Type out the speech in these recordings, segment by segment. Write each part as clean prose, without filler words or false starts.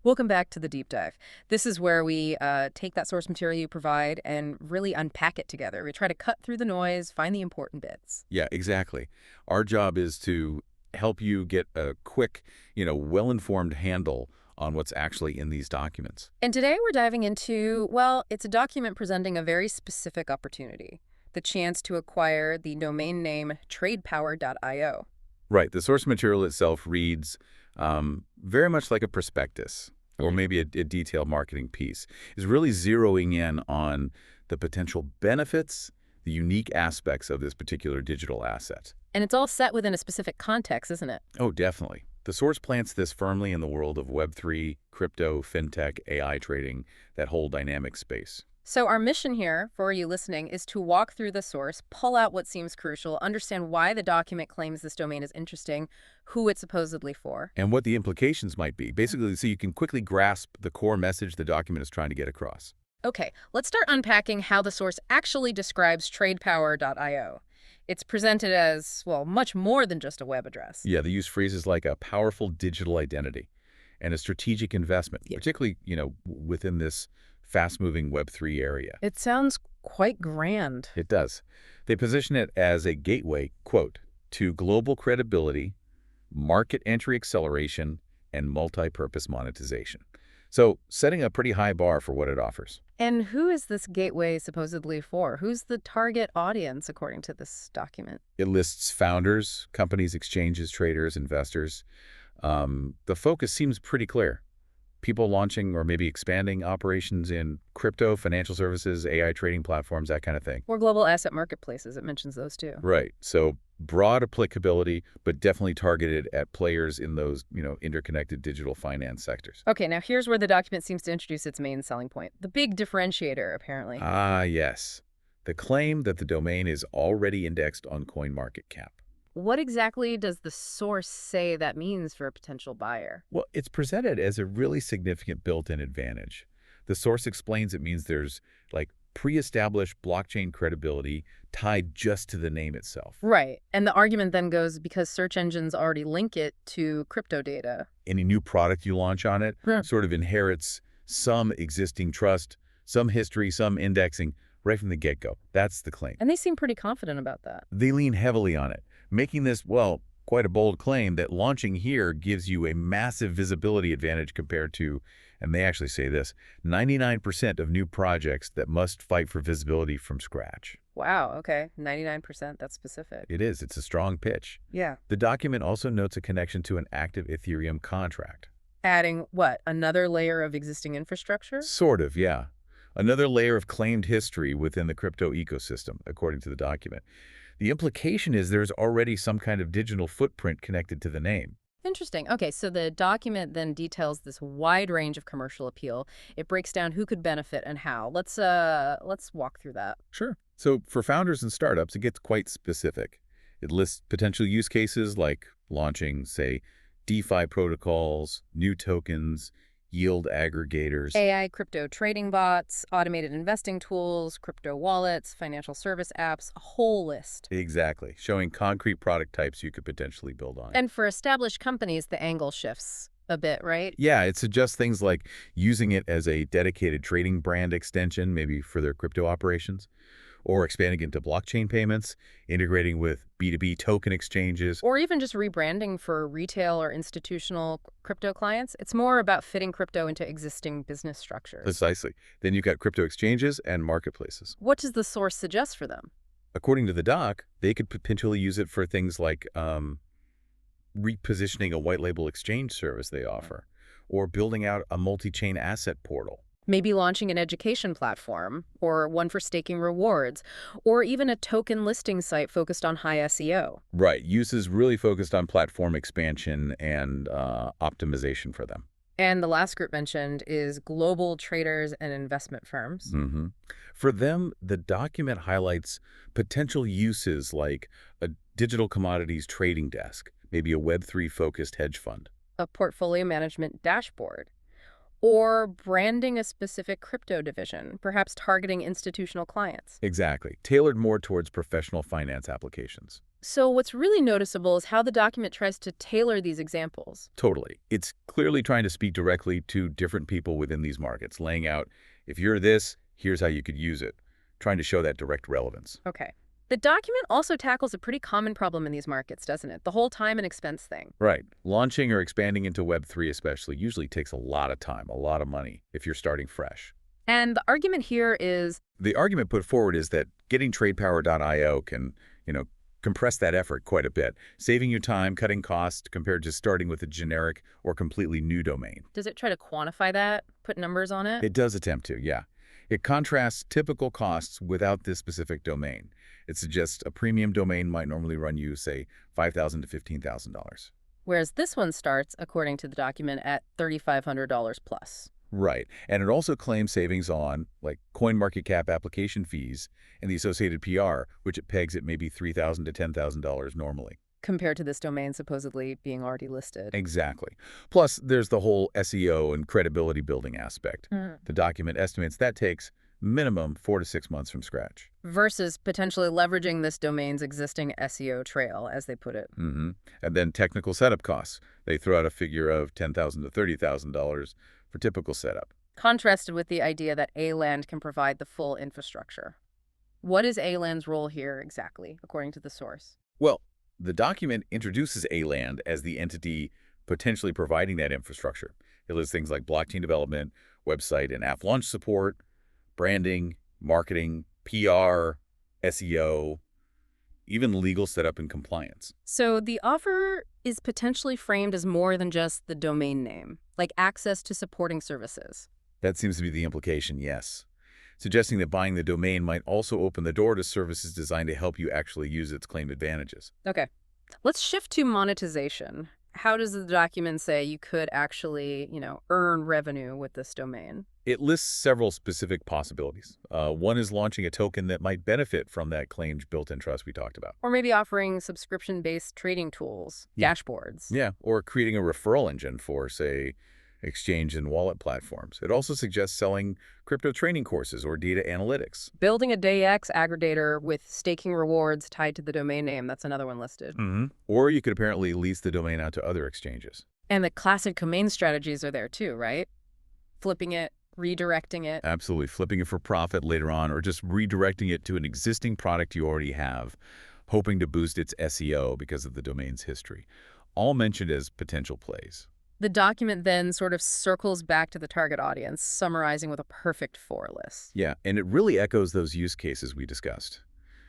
Welcome back to the deep dive. This is where we take that source material you provide and really unpack it together. We try to cut through the noise, find the important bits. Yeah, exactly. Our job is to help you get a quick, well-informed handle on what's actually in these documents. And today we're diving into, well, it's a document presenting a very specific opportunity, the chance to acquire the domain name tradepower.io. Right. The source material itself reads very much like a prospectus or maybe a detailed marketing piece. Is really zeroing in on the potential benefits, the unique aspects of this particular digital asset. And it's all set within a specific context, isn't it? Oh, definitely. The source plants this firmly in the world of Web3, crypto, fintech, AI trading, that whole dynamic space. So our mission here, for you listening, is to walk through the source, pull out what seems crucial, understand why the document claims this domain is interesting, who it's supposedly for. And what the implications might be, basically so you can quickly grasp the core message the document is trying to get across. Okay, let's start unpacking how the source actually describes tradepower.io. It's presented as, well, much more than just a web address. Yeah, they use phrases like a powerful digital identity and a strategic investment, Yeah. particularly, within this fast-moving Web3 area. It sounds quite grand. It does. They position it as a gateway, quote, to global credibility, market entry acceleration, and multi-purpose monetization. So setting a pretty high bar for what it offers. And who is this gateway supposedly for? Who's the target audience, according to this document? It lists founders, companies, exchanges, traders, investors. The focus seems pretty clear. People launching or maybe expanding operations in crypto, financial services, AI trading platforms, that kind of thing. Or global asset marketplaces, it mentions those too. Right. So broad applicability, but definitely targeted at players in those, interconnected digital finance sectors. Okay, now here's where the document seems to introduce its main selling point. The big differentiator, apparently. Ah, yes. The claim that the domain is already indexed on CoinMarketCap. What exactly does the source say that means for a potential buyer? Well, it's presented as a really significant built-in advantage. The source explains it means there's like pre-established blockchain credibility tied just to the name itself. Right. And the argument then goes because search engines already link it to crypto data. Any new product you launch on it Hmm. sort of inherits some existing trust, some history, some indexing right from the get-go. That's the claim. And they seem pretty confident about that. They lean heavily on it, making this, well, quite a bold claim that launching here gives you a massive visibility advantage compared to, and they actually say this, 99% of new projects that must fight for visibility from scratch. Wow, okay. 99%, that's specific. It is. It's a strong pitch. Yeah. The document also notes a connection to an active Ethereum contract. Adding what? Another layer of existing infrastructure? Sort of, yeah. Another layer of claimed history within the crypto ecosystem, according to the document. The implication is there's already some kind of digital footprint connected to the name. Interesting. Okay, so the document then details this wide range of commercial appeal. It breaks down who could benefit and how. Let's walk through that. Sure. So for founders and startups, it gets quite specific. It lists potential use cases like launching, say, DeFi protocols, new tokens, yield aggregators. AI crypto trading bots, automated investing tools, crypto wallets, financial service apps, a whole list. Exactly, showing concrete product types you could potentially build on. And for established companies, the angle shifts a bit, right? Yeah, it suggests things like using it as a dedicated trading brand extension, maybe for their crypto operations, or expanding into blockchain payments, integrating with B2B token exchanges. Or even just rebranding for retail or institutional crypto clients. It's more about fitting crypto into existing business structures. Precisely. Then you've got crypto exchanges and marketplaces. What does the source suggest for them? According to the doc, they could potentially use it for things like repositioning a white label exchange service they offer, or building out a multi-chain asset portal. Maybe launching an education platform, or one for staking rewards, or even a token listing site focused on high SEO. Right. Uses really focused on platform expansion and optimization for them. And the last group mentioned is global traders and investment firms. Mm-hmm. For them, the document highlights potential uses like a digital commodities trading desk, maybe a Web3 focused hedge fund. A portfolio management dashboard, or branding a specific crypto division, perhaps targeting institutional clients. Exactly. Tailored more towards professional finance applications. So what's really noticeable is how the document tries to tailor these examples. Totally. It's clearly trying to speak directly to different people within these markets, laying out, if you're this, here's how you could use it, trying to show that direct relevance. Okay. The document also tackles a pretty common problem in these markets, doesn't it? The whole time and expense thing. Right. Launching or expanding into Web3 especially usually takes a lot of time, a lot of money, if you're starting fresh. And the argument here is, The argument put forward is that getting TradePower.io can, compress that effort quite a bit, saving you time, cutting costs compared to starting with a generic or completely new domain. does it try to quantify that, put numbers on it? It does attempt to, yeah. It contrasts typical costs without this specific domain. It suggests a premium domain might normally run you, say, $5,000 to $15,000. Whereas this one starts, according to the document, at $3,500 plus. Right. And it also claims savings on, like, CoinMarketCap application fees and the associated PR, which it pegs at maybe $3,000 to $10,000 normally. Compared to this domain supposedly being already listed. Exactly. Plus, there's the whole SEO and credibility building aspect. The document estimates that takes minimum 4 to 6 months from scratch. Versus potentially leveraging this domain's existing SEO trail, as they put it. And then technical setup costs. They throw out a figure of $10,000 to $30,000 for typical setup. Contrasted with the idea that A.Land can provide the full infrastructure. What is A.Land's role here exactly, according to the source? Well, the document introduces A.Land as the entity potentially providing that infrastructure. It lists things like blockchain development, website and app launch support, branding, marketing, PR, SEO, even legal setup and compliance. So the offer is potentially framed as more than just the domain name, like access to supporting services. That seems to be the implication, yes. Suggesting that buying the domain might also open the door to services designed to help you actually use its claimed advantages. Okay. Let's shift to monetization. How does the document say you could actually, earn revenue with this domain? It lists several specific possibilities. One is launching a token that might benefit from that claimed built-in trust we talked about. Or maybe offering subscription-based trading tools, dashboards. Yeah, or creating a referral engine for, say, exchange and wallet platforms. It also suggests selling crypto training courses or data analytics. Building a DAX aggregator with staking rewards tied to the domain name. That's another one listed. Or you could apparently lease the domain out to other exchanges. And the classic domain strategies are there too, right? Flipping it, redirecting it. Absolutely. Flipping it for profit later on, or just redirecting it to an existing product you already have, hoping to boost its SEO because of the domain's history. All mentioned as potential plays. The document then sort of circles back to the target audience, summarizing with a perfect for list. Yeah, and it really echoes those use cases we discussed.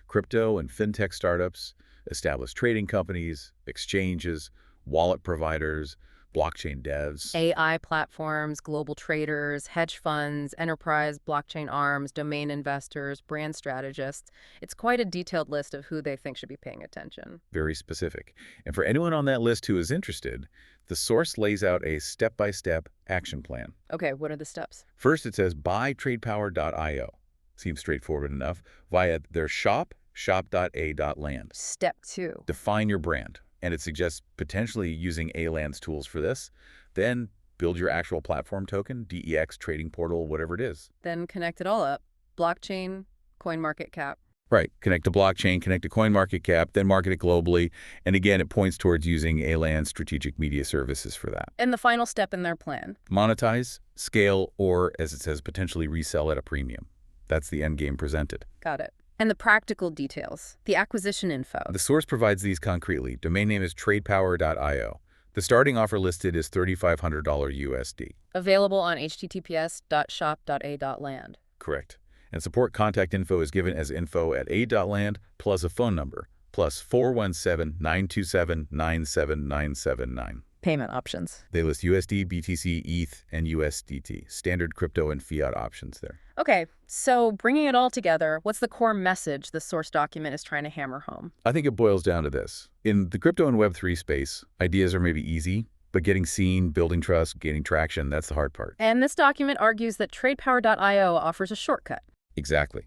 Crypto and fintech startups, established trading companies, exchanges, wallet providers, blockchain devs. AI platforms, global traders, hedge funds, enterprise blockchain arms, domain investors, brand strategists. It's quite a detailed list of who they think should be paying attention. Very specific. And for anyone on that list who is interested, the source lays out a step-by-step action plan. Okay, what are the steps? First, it says buy TradePower.io. Seems straightforward enough. Via their shop, shop.a.land. Step 2. Define your brand. And it suggests potentially using A.Land's tools for this. Then build your actual platform token, DEX, trading portal, whatever it is. Then connect it all up. Blockchain, CoinMarketCap. Right. Connect to blockchain, connect to CoinMarketCap, then market it globally. And again, it points towards using A.Land's strategic media services for that. And the final step in their plan. Monetize, scale, or, as it says, potentially resell at a premium. That's the end game presented. Got it. And the practical details, the acquisition info. The source provides these concretely. Domain name is TradePower.io. The starting offer listed is $3,500 USD. Available on https://shop.a.land. Correct. And support contact info is given as info@a.land plus a phone number, plus 417-927-97979. Payment options. They list USD, BTC, ETH, and USDT, standard crypto and fiat options there. Okay, so bringing it all together, what's the core message the source document is trying to hammer home? I think it boils down to this. In the crypto and Web3 space, ideas are maybe easy, but getting seen, building trust, gaining traction, that's the hard part. And this document argues that TradePower.io offers a shortcut. Exactly.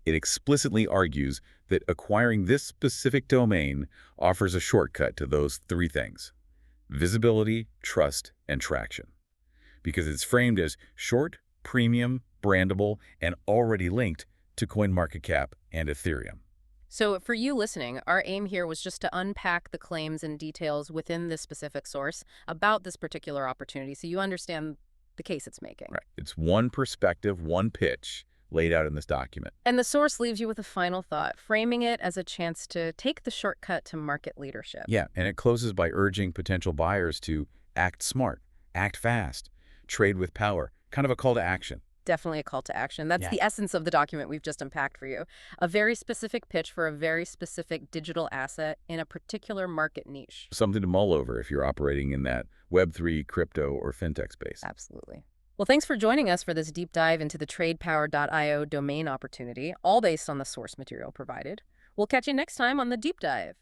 It explicitly argues that acquiring this specific domain offers a shortcut to those three things: visibility, trust, and traction. Because it's framed as short, premium, brandable, and already linked to CoinMarketCap and Ethereum. So, for you listening, our aim here was just to unpack the claims and details within this specific source about this particular opportunity so you understand the case it's making. Right. It's one perspective, one pitch laid out in this document. And the source leaves you with a final thought, framing it as a chance to take the shortcut to market leadership. Yeah, and it closes by urging potential buyers to act smart, act fast, trade with power, kind of a call to action. Definitely a call to action. That's Yeah. the essence of the document we've just unpacked for you. A very specific pitch for a very specific digital asset in a particular market niche. Something to mull over if you're operating in that Web3, crypto, or fintech space. Absolutely. Well, thanks for joining us for this deep dive into the TradePower.io domain opportunity, all based on the source material provided. We'll catch you next time on the Deep Dive.